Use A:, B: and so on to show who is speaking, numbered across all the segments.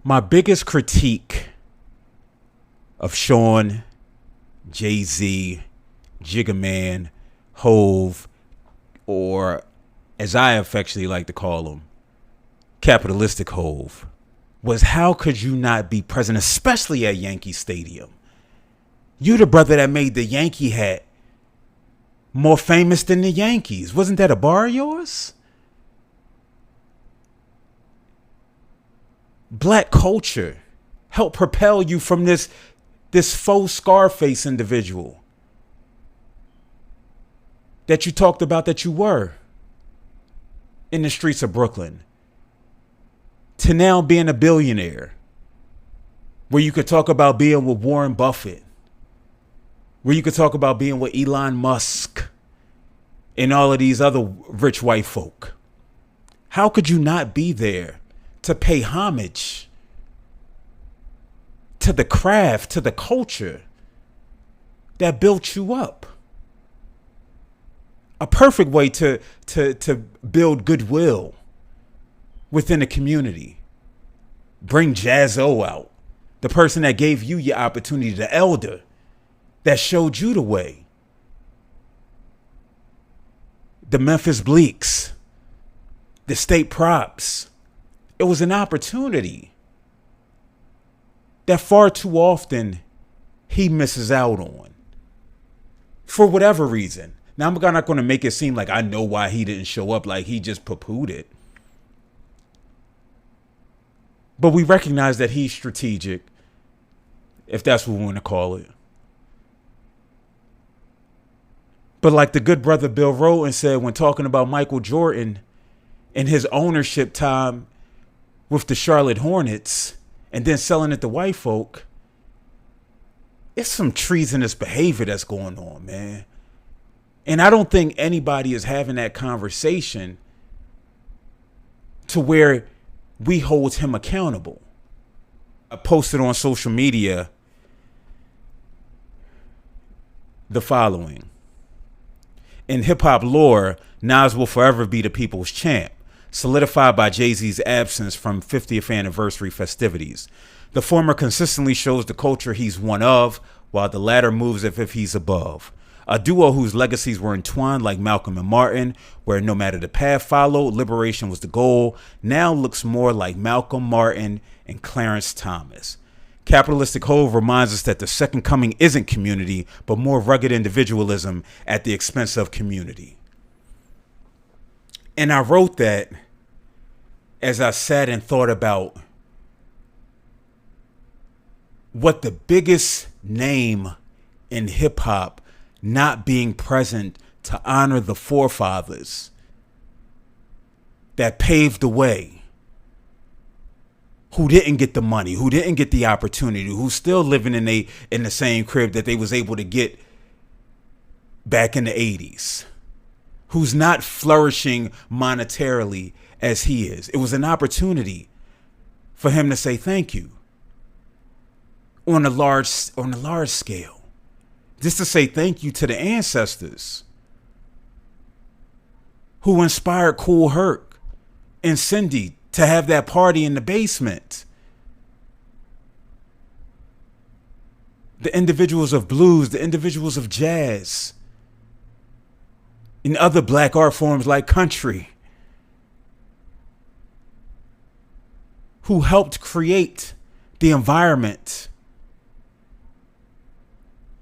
A: My biggest critique of Sean, Jay-Z, Jigga Man, Hove, or as I affectionately like to call him, capitalistic Hove, was how could you not be present, especially at Yankee Stadium? You the brother that made the Yankee hat more famous than the Yankees. Wasn't that a bar of yours? Black culture helped propel you from this faux Scarface individual that you talked about that you were in the streets of Brooklyn to now being a billionaire, where you could talk about being with Warren Buffett, where you could talk about being with Elon Musk and all of these other rich white folk. How could you not be there to pay homage to the craft, to the culture that built you up? A perfect way to build goodwill within a community. Bring Jazzo out, the person that gave you your opportunity, the elder that showed you the way. The Memphis Bleaks, the State Props. It was an opportunity that far too often he misses out on for whatever reason. Now, I'm not going to make it seem like I know why he didn't show up, like he just poo-pooed it. But we recognize that he's strategic, if that's what we want to call it. But like the good brother Bill Rhoden said when talking about Michael Jordan and his ownership time with the Charlotte Hornets and then selling it to white folk, it's some treasonous behavior that's going on, man. And I don't think anybody is having that conversation to where we hold him accountable. I posted on social media the following. In hip-hop lore, Nas will forever be the people's champ, solidified by Jay-Z's absence from 50th anniversary festivities. The former consistently shows the culture he's one of, while the latter moves as if he's above. A duo whose legacies were entwined like Malcolm and Martin, where no matter the path followed, liberation was the goal, now looks more like Malcolm, Martin, and Clarence Thomas. Capitalistic Hove reminds us that the second coming isn't community, but more rugged individualism at the expense of community. And I wrote that as I sat and thought about what the biggest name in hip hop not being present to honor the forefathers that paved the way, who didn't get the money, who didn't get the opportunity, who's still living in the same crib that they was able to get back in the 80s, who's not flourishing monetarily as he is. It was an opportunity for him to say thank you on a large scale. Just to say thank you to the ancestors who inspired Kool Herc and Cindy to have that party in the basement. The individuals of blues, the individuals of jazz, and other black art forms like country, who helped create the environment,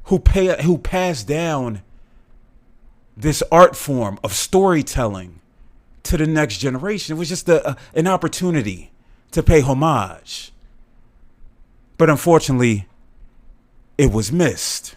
A: who passed down this art form of storytelling to the next generation. It was just an opportunity to pay homage. But unfortunately, it was missed.